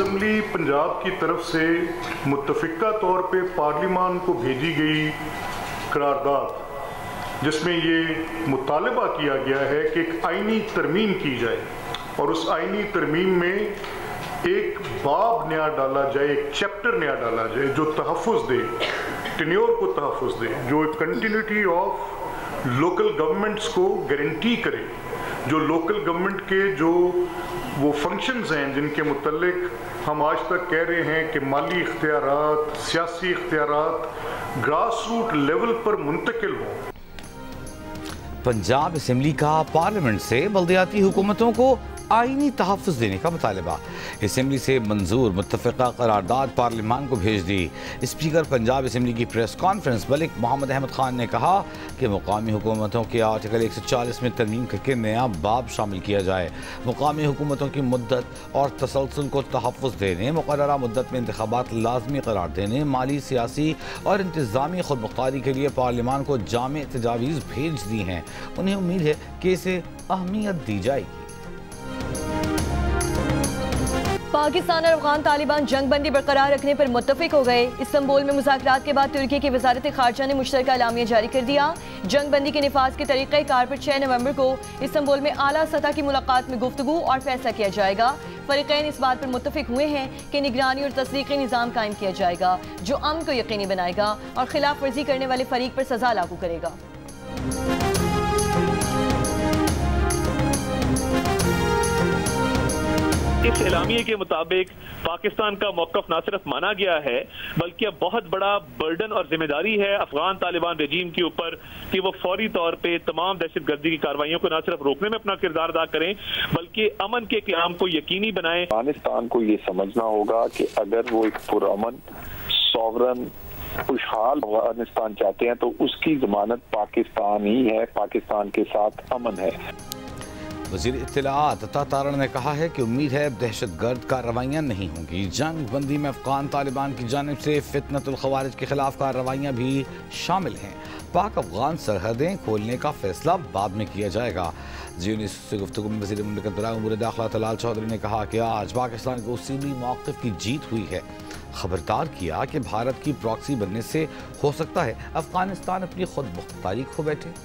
Assembly Punjab की तरफ से मुत्तफ़िका तौर पे पार्लिमान को भेजी गई करारदाद, जिसमें ये मुतालबा किया गया है कि एक आइनी तरमीम की जाए और उस आइनी तरमीम में एक बाब नया डाला जाए, एक चैप्टर नया डाला जाए जो तहफ़्फ़ुज़ दे, टेन्योर को तहफ़्फ़ुज़ दे, जो कंटिन्यूटी ऑफ लोकल गवर्नमेंट्स को गारंटी करे, जो लोकल गवर्नमेंट के जो वो फंक्शंस हैं जिनके मुतल्लिक हम आज तक कह रहे हैं कि माली इख्तियारात, सियासी इख्तियारात ग्रास रूट लेवल पर मुंतकिल हों। पंजाब असम्बली का पार्लियामेंट से बल्दियाती हुकूमतों को आईनी तहफ़्फ़ुज़ देने का मुतालबा। असम्बली से मंजूर मुत्तफ़िका करारदाद पार्लियामान को भेज दी। स्पीकर पंजाब असम्बली की प्रेस कॉन्फ्रेंस मलिक मोहम्मद अहमद खान ने कहा कि मुकामी हुकूमतों के आर्टिकल 140 में तरमीम करके नया बाब शामिल किया जाए। मुकामी हुकूमतों की मुद्दत और तसलसल को तहफ़्फ़ुज़ देने, मुक़र्ररा मुद्दत में इंतख़ाबात लाज़मी करार देने, माली, सियासी और इंतज़ामी खुदमुख्तारी के लिए पार्लियामान को जामे तजावीज़ भेज दी हैं। उन्हें उम्मीद है कि इसे अहमियत दी जाएगी। पाकिस्तान और अफगान तालिबान जंगबंदी बरकरार रखने पर मुत्तफिक हो गए। इस्तांबुल में मुज़ाकरात के बाद तुर्की की वज़ारत ख़ारजा ने मुश्तरका एलामिया जारी कर दिया। जंगबंदी के निफाज के तरीक़ाकार पर 6 नवंबर को इस्तांबुल में आला सतह की मुलाकात में गुफ्तगू और फैसला किया जाएगा। फ़रीक़ैन इस बात पर मुत्तफिक हुए हैं कि निगरानी और तस्दीक़ी निज़ाम कायम किया जाएगा जो अमन को यकीनी बनाएगा और खिलाफ वर्जी करने वाले फरीक पर सज़ा लागू करेगा। इस एलामिये के मुताबिक पाकिस्तान का मौक़िफ़ न सिर्फ माना गया है बल्कि अब बहुत बड़ा बर्डन और जिम्मेदारी है अफगान तालिबान रजीम के ऊपर कि वो फौरी तौर पे तमाम दहशतगर्दी की कार्रवाइयों को न सिर्फ रोकने में अपना किरदार अदा करें बल्कि अमन के क़याम को यकीनी बनाएं। अफगानिस्तान को ये समझना होगा कि अगर वो एक पुरअमन, सॉवरन, खुशहाल अफगानिस्तान चाहते हैं तो उसकी जमानत पाकिस्तान ही है, पाकिस्तान के साथ अमन है। वज़ीर इत्तलाआत अता तारण ने कहा है कि उम्मीद है दहशतगर्द कार्रवाइयाँ नहीं होंगी। जंग बंदी में अफगान तालिबान की जानिब से फितनतुल ख़वारिज के खिलाफ कार्रवाइयाँ भी शामिल हैं। पाक अफगान सरहदें खोलने का फैसला बाद में किया जाएगा। जी से गुफ्तगू में वज़ीर मुमलिकत बराए उमूर दाखिला तलाल चौधरी ने कहा कि आज पाकिस्तान को उसूली मौक़िफ़ की जीत हुई है। खबरदार किया कि भारत की प्रॉक्सी बनने से हो सकता है अफगानिस्तान अपनी खुद मुख्तारी खो बैठे।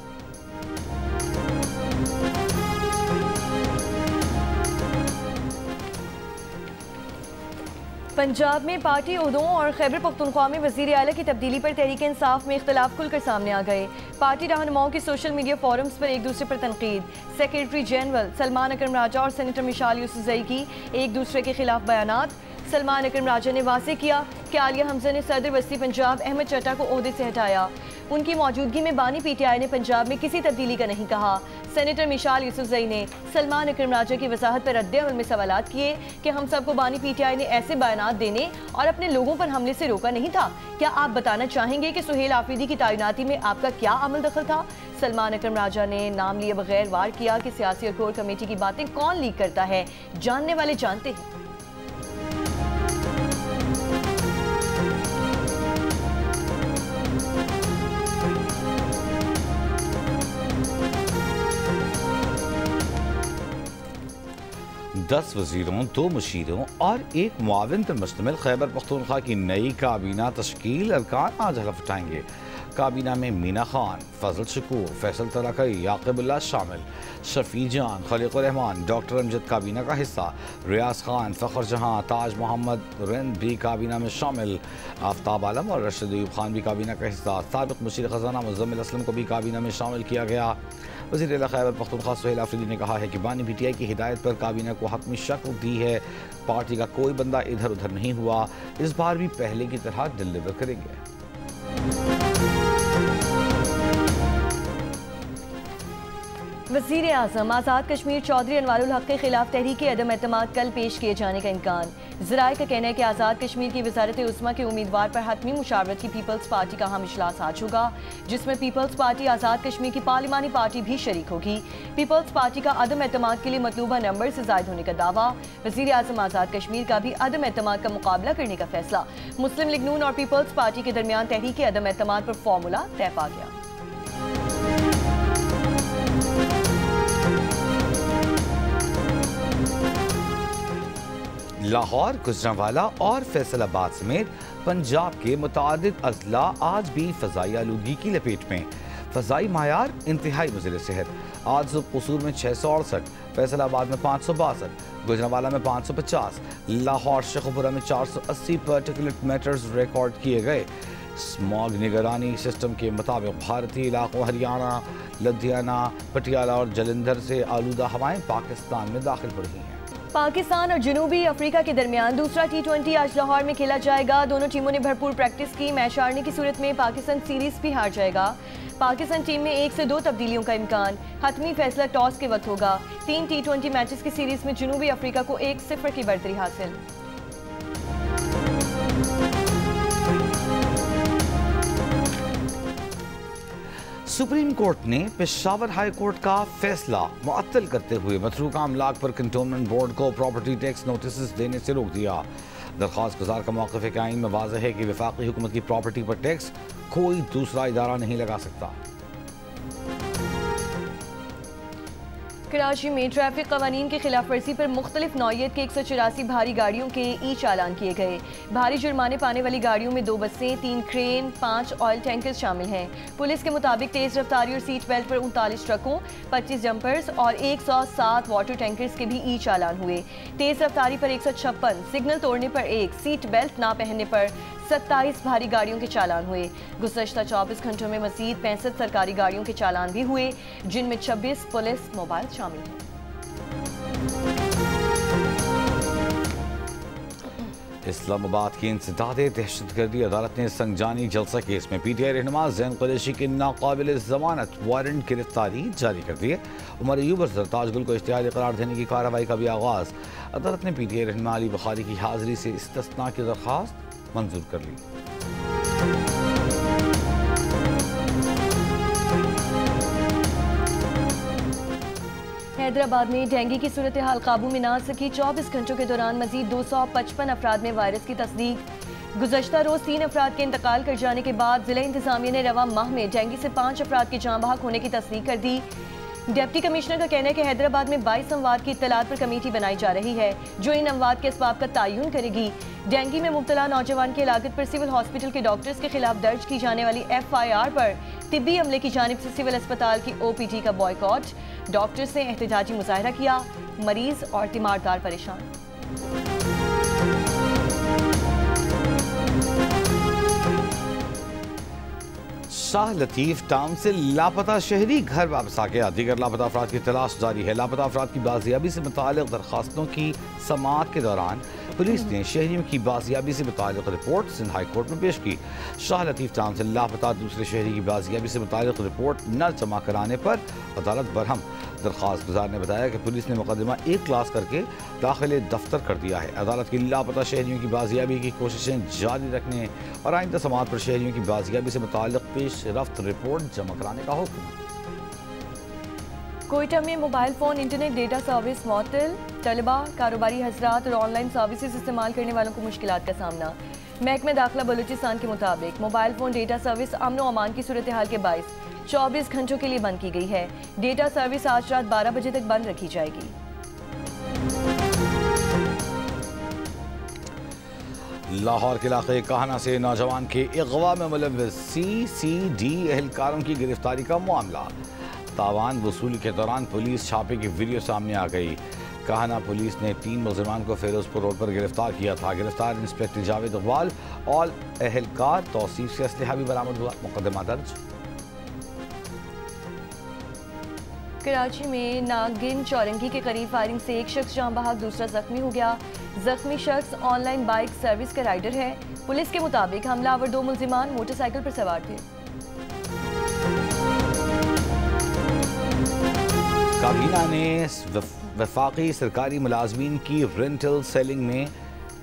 पंजाब में पार्टी उहदों और खैबर पख्तूनख्वा में वज़ीर आला की तब्दीली पर तहरीक इंसाफ में इख्तलाफ खुलकर सामने आ गए। पार्टी रहनुमाओं की सोशल मीडिया फोरम्स पर एक दूसरे पर तनकीद, सेक्रेटरी जनरल सलमान अकरम राजा और सेनेटर मिशाल यूसुफ़ज़ई की एक दूसरे के खिलाफ बयानात। सलमान अकरम राजा ने वाज़ेह किया कि आलिया हमज़ा ने सदर वस्ती पंजाब अहमद चट्टा को ओहदे से हटाया। उनकी मौजूदगी में बानी PTI ने पंजाब में किसी तब्दीली का नहीं कहा। सेनेटर मिशाल यूसुफ़ज़ई ने सलमान अकरम राजा की वजाहत पर रद्द-ए-अमल में सवालात किए कि हम सबको बानी PTI ने ऐसे बयानात देने और अपने लोगों पर हमले से रोका नहीं था। क्या आप बताना चाहेंगे कि सुहेल आफरीदी की तैनाती में आपका क्या अमल दखल था? सलमान अकरम राजा ने नाम लिए बगैर वार किया कि सियासी और कोर कमेटी की बातें कौन लीक करता है, जानने वाले जानते हैं। दस वज़ीरों, 2 मुशीरों और 1 मुआविन पर मुश्तमिल खैबर पख्तूनख्वा की नई काबीना तश्कील अरकान आज हलफ उठाएंगे। काबीना में मीना खान, फजल शकूर, फैसल तलाकई, याक़िबुल्लाह शामिल, शफी जान, खलीक़ुर रहमान, डॉक्टर अमजद काबीना का हिस्सा, रियाज खान, फ़खर जहाँ, ताज मोहम्मद रिंद भी काबीना में शामिल, आफ्ताब आलम और रशीद अयूब खान भी काबीना का हिस्सा। साबिक़ मुशीर ख़ज़ाना मुज़म्मिल असलम को भी काबीना में शामिल किया गया। वज़ीर आला खैबर पख्तूनख्वा सुहेल आफरीदी ने कहा है कि बानी PTI की हिदायत पर काबीना को हतमी शक्ल दी है। पार्टी का कोई बंदा इधर उधर नहीं हुआ। इस बार भी पहले की तरह डिलीवर करेंगे। वज़ीर आज़म आज़ाद कश्मीर चौधरी अनवारुल हक के खिलाफ तहरीक अदम एतमाद कल पेश किए जाने का इम्कान। ज़राए का कहना है कि आज़ाद कश्मीर की वज़ारत उस्मा के उम्मीदवार पर हतमी मुशावरत की पीपल्स पार्टी का हम इजलास आज होगा, जिसमें पीपल्स पार्टी आज़ाद कश्मीर की पार्लिमानी पार्टी भी शरीक होगी। पीपल्स पार्टी का अदम एतमाद के लिए मतलूबा नंबर से ज़ायद होने का दावा। वज़ीर आज़म आज़ाद कश्मीर का भी अदम एतमाद का मुकाबला करने का फैसला। मुस्लिम लीग नून और पीपल्स पार्टी के दरमियान तहरीक अदम एतमाद पर फॉर्मूला तय पा गया। लाहौर, गुजरांवाला और फैसलाबाद समेत पंजाब के मुतादिद अजला आज भी फ़ज़ाई आलूगी की लपेट में। फ़ज़ाई मायार इंतहाई मुज़र सेहत। आज कसूर में 668, फैसलाबाद में 562, गुजरांवाला में 550, लाहौर शेखुपुरा में 480 पार्टिकुलेट मैटर्स रिकॉर्ड किए गए। स्मॉग निगरानी सिस्टम के मुताबिक भारतीय इलाकों हरियाणा, लुधियाना, पटियाला और जलंधर से आलूदा हवाएं पाकिस्तान में दाखिल हो रही हैं। पाकिस्तान और जनूबी अफ्रीका के दरमियान दूसरा T20 आज लाहौर में खेला जाएगा। दोनों टीमों ने भरपूर प्रैक्टिस की। मैच हारने की सूरत में पाकिस्तान सीरीज भी हार जाएगा। पाकिस्तान टीम में 1 से 2 तब्दीलियों का इम्कान। हतमी फैसला टॉस के वक्त होगा। 3 T20 मैचेस की सीरीज में जनूबी अफ्रीका को 1-0 की बढ़तरी हासिल। सुप्रीम कोर्ट ने पेशावर हाई कोर्ट का फैसला मुअत्तल करते हुए मतरूका अमलाक पर कंटोनमेंट बोर्ड को प्रॉपर्टी टैक्स नोटिस देने से रोक दिया। दरख्वास्त गुजार का मौक़िफ़ है कि आइन में वाज़ेह है कि वफाकी हुकूमत की प्रॉपर्टी पर टैक्स कोई दूसरा इदारा नहीं लगा सकता। कराची में ट्रैफिक कवानीन की खिलाफ वर्जी पर मुख्तलिफ नौयत के 184 भारी गाड़ियों के चालान किए गए। भारी जुर्माने पाने वाली गाड़ियों में 2 बसें, 3 क्रेन, 5 ऑयल टैंकर्स शामिल हैं। पुलिस के मुताबिक तेज रफ्तारी और सीट बेल्ट पर 39 ट्रकों, 25 जंपर्स और 107 वाटर टैंकर्स के भी चालान हुए। तेज रफ्तारी पर 156, सिग्नल तोड़ने पर 1, सीट बेल्ट ना पहनने पर 27 भारी गाड़ियों के चालान हुए। गुज़श्ता 24 घंटों में मज़ीद 65 सरकारी गाड़ियों के चालान भी हुए, जिनमें 26 पुलिस मोबाइल शामिल हैं। इस्लामाबाद की इंसदादे दहशतगर्दी अदालत ने संगजानी जलसा केस में PTI रहनुमा ज़ैन कुरैशी की नाकाबिल ज़मानत वारंट गिरफ्तारी जारी कर दी है। उमर अयूब और सरताज गुल को इश्तिहारी करार देने की कार्रवाई का भी आगाज़। अदालत ने PTI रहनुमा अली बुखारी की हाजिरी से इस्तिस्ना की दरख्वास्त मंजूर कर ली। हैदराबाद में डेंगू की सूरत हाल काबू में ना सकी। 24 घंटों के दौरान मजीद 255 अफराद में वायरस की तस्दीक। गुज़श्ता रोज 3 अफराद के इंतकाल कर जाने के बाद जिला इंतजामिया ने रवा माह में डेंगू से 5 अफराद की जाँ बहक होने की तस्दीक कर दी। डिप्टी कमिश्नर का कहना है कि हैदराबाद में 22 अमवात की इत्तलात पर कमेटी बनाई जा रही है जो इन अमवात के असबाब का तयन करेगी। डेंगू में मुब्तला नौजवान की हलाकत पर सिविल हॉस्पिटल के डॉक्टर्स के खिलाफ दर्ज की जाने वाली FIR पर तिब्बी अमले की जानिब से सिविल अस्पताल की OPD का बॉयकॉट। डॉक्टर्स ने एहतजाजी मुजाहरा किया। मरीज और तीमारदार परेशान। शाह लतीफ टाउन से लापता शहरी घर वापस आ गया। दीगर लापता अफराद की तलाश जारी है। लापता अफराद की बाजियाबी से मुताल्लिक़ दरखास्तों की समाअत के दौरान पुलिस ने शहरियों की बाजियाबी से मुताल्लिक़ रिपोर्ट सिंध हाई कोर्ट में पेश की। शाह लतीफ टाउन से लापता दूसरे शहरी की बाजियाबी से मुताल्लिक़ रिपोर्ट न जमा कराने पर अदालत बरहम। दरखास्त गुजार ने बताया कि पुलिस ने मुकदमा 1 क्लास करके दाखिले दफ्तर कर दिया है। अदालत की लापता शहरियों की बाजियाबी की कोशिशें जारी रखने और आइंदा समाअत पर शहरियों की बाजियाबी से मुताल्लिक़ पेश रफ्त रिपोर्ट जमा कराने का हुक्म। कोयटा में mobile phone internet data service मअतल। तलबा, कारोबारी हजरात और ऑनलाइन सर्विसेज इस्तेमाल करने वालों को मुश्किलात का सामना। महकमे दाखिला बलूचिस्तान के मुताबिक मोबाइल फ़ोन डेटा सर्विस अमन व अमान की सूरत हाल के बाइस 24 घंटों के लिए बंद की गई है। डेटा सर्विस आज रात 12 बजे तक बंद रखी जाएगी। लाहौर के इलाके काहना से नौजवान के अगवा में मुलव्वस CCD एहलकारों की गिरफ्तारी का मामला। तावान वसूली के दौरान पुलिस छापे की वीडियो सामने आ गई। काहना पुलिस ने 3 मुलजमान को फिरोजपुर रोड पर गिरफ्तार किया था। गिरफ्तार इंस्पेक्टर जावेद इकबाल और एहलकार तौसीफ से असलहा भी बरामद हुआ। मुकदमा दर्ज। कराची में नागिन चौरंगी के करीब फायरिंग से एक शख्स जाँ बहक, दूसरा जख्मी हो गया। जख्मी शख्स ऑनलाइन बाइक सर्विस का राइडर है। पुलिस के मुताबिक हमलावर 2 मुलजिमान मोटरसाइकिल पर सवार थे। काबीना ने वफाकी सरकारी मुलाजमीन की रेंटल सेलिंग में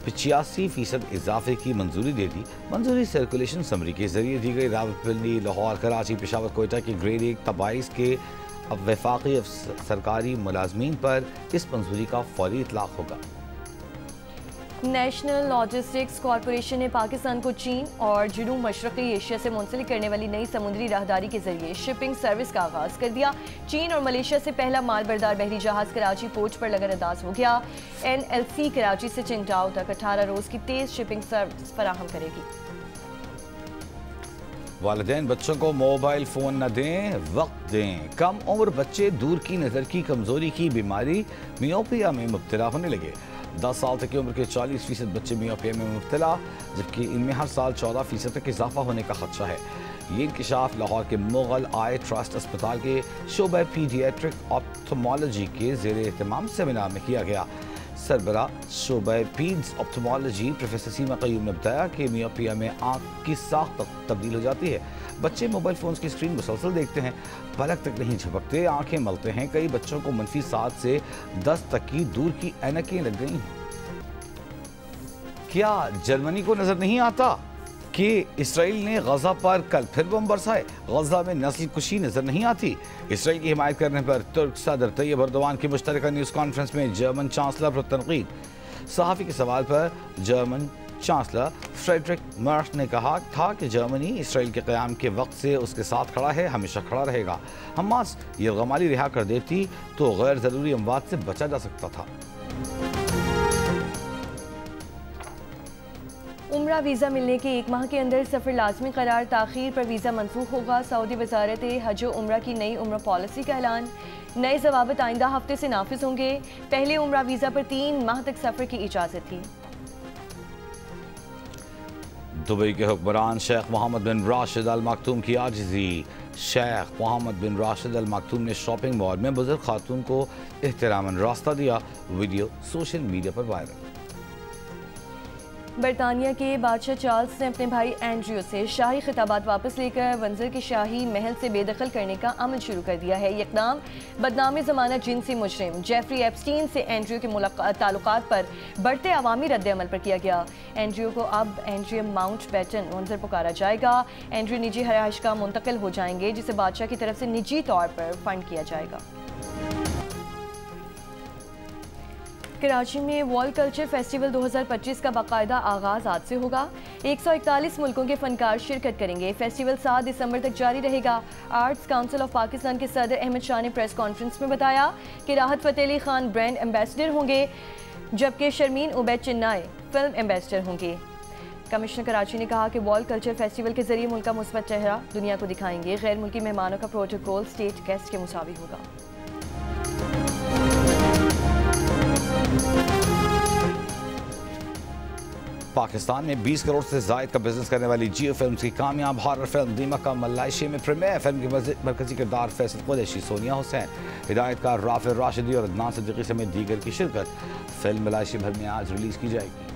85% इजाफे की मंजूरी दे दी। मंजूरी सर्कुलेशन समरी के जरिए दी गई। रावलपिंडी, लाहौर, कराची, पेशावर, कोयटा के ग्रेड 1 तबाइस के अब वफाकी सरकारी मुलाजमीन पर इस मंजूरी का फौरी इतलाक होगा। नेशनल लॉजिस्टिक्स कॉरपोरेशन ने पाकिस्तान को चीन और जनूब मशरक़ी एशिया से मुंसलिक करने वाली नई समुद्री राहदारी के जरिए शिपिंग सर्विस का आगाज़ कर दिया। चीन और मलेशिया से पहला माल बरदार बहरी जहाज़ कराची पोर्ट पर लगा अंदाज हो गया। NLC कराची से चिंटाओ तक 18 रोज़ की तेज़ शिपिंग सर्विस फराहम करेगी। वालिदैन बच्चों को मोबाइल फ़ोन न दें, वक्त दें। कम उम्र बच्चे दूर की नज़र की कमज़ोरी की बीमारी मियोपिया में मुब्तला होने लगे। 10 साल तक की उम्र के 40% बच्चे मियोपिया में मुब्तला, जबकि इनमें हर साल 14% तक इजाफा होने का खदशा है। ये इंकशाफ लाहौर के मुगल आई ट्रस्ट अस्पताल के शोबा पीडियाट्रिक ऑप्थोमोलॉजी के ज़ेर एहतमाम सेमिनार में किया गया। सरबरा शोबा पीड्स ऑप्थोमोलॉजी प्रोफेसर सीमा क़य्यूम ने बताया कि मियोपिया में आँख की साख तब्दील हो जाती है। बच्चे मोबाइल फ़ोन्स की स्क्रीन मुसलसल देखते हैं, पलक तक नहीं झपकते, आंखें मलते हैं। कई बच्चों को मनफी 7 से 10 तक की दूर की ऐनकें लग गई हैं। क्या जर्मनी को नजर नहीं आता कि इसराइल ने गजा पर कल फिर बम बरसाए? गजा में नस्ल कुशी नजर नहीं आती? इसराइल की हिमायत करने पर तुर्क सदर तैयब एर्दोगान की मुश्तरका न्यूज़ कॉन्फ्रेंस में जर्मन चांसलर पर तनकीद। सहाफ़ी के सवाल पर जर्मन चांसलर फ्रेडरिक मर्श ने कहा था कि जर्मनी इसराइल के क़याम के वक्त से उसके साथ खड़ा है, हमेशा खड़ा रहेगा। हमास यरगमाली रिहा कर देती तो गैर ज़रूरी अमवात से बचा जा सकता था। उम्रा वीज़ा मिलने के 1 माह के अंदर सफ़र लाजमी करार, ताख़ीर पर वीज़ा मनसूख होगा। सऊदी वज़ारत हज और उम्रा की नई उम्रा पॉलिसी का ऐलान। नए ज़वाबित आइंदा हफ्ते से नाफिज होंगे। पहले उम्रा वीज़ा पर 3 माह तक सफ़र की इजाज़त थी। दुबई के हुक्मरान शेख मोहम्मद बिन राशिद अल मखतूम की आजिज़ी। शेख मोहम्मद बिन राशिद अल मखतूम ने शॉपिंग मॉल में बुजुर्ग खातून को एहतरामन रास्ता दिया। वीडियो सोशल मीडिया पर वायरल। बरतानिया के बादशाह चार्ल्स ने अपने भाई एंड्रयू से शाही खिताबात वापस लेकर विंडसर के शाही महल से बेदखल करने का अमल शुरू कर दिया है। ये इक़दाम बदनामी ज़मानत जिनसी मुजरिम जेफरी एप्स्टीन से एंड्रयू के ताल्लुकात पर बढ़ते अवामी रद्द-ए-अमल पर किया गया। एंड्रयू को अब एंड्रयू माउंटबेटन विंडसर पुकारा जाएगा। एंड्रयू निजी रिहाइश का मुंतकिल हो जाएंगे, जिसे बादशाह की तरफ से निजी तौर पर फंड किया जाएगा। कराची में वर्ल्ड कल्चर फेस्टिवल 2025 का बाकायदा आगाज़ आज से होगा। 141 मुल्कों के फनकार शिरकत करेंगे। फेस्टिवल 7 दिसंबर तक जारी रहेगा। आर्ट्स काउंसिल ऑफ पाकिस्तान के सदर अहमद शाह ने प्रेस कॉन्फ्रेंस में बताया कि राहत फ़तेह अली खान ब्रांड एम्बेसडर होंगे, जबकि शर्मीन उबैद चिन्नाई फिल्म एम्बेसडर होंगे। कमिश्नर कराची ने कहा कि वर्ल्ड कल्चर फेस्टिवल के जरिए मुल्क का मुस्बत चेहरा दुनिया को दिखाएंगे। गैर मुल्की मेहमानों का प्रोटोकॉल स्टेट गेस्ट के मुसावी होगा। पाकिस्तान में 20 करोड़ से ज़ायद का बिजनेस करने वाली जियो फिल्म्स की कामयाब हॉरर फिल्म दीमक का मलाइशिया में प्रीमियर। फिल्म के मरकजी किरदार फैसल कुरैशी, सोनिया हुसैन, हिदायतकार राफिर राशिदी और अदनान सिद्दीकी समेत दीगर की शिरकत। फिल्म मलाइशिया भर में आज रिलीज़ की जाएगी।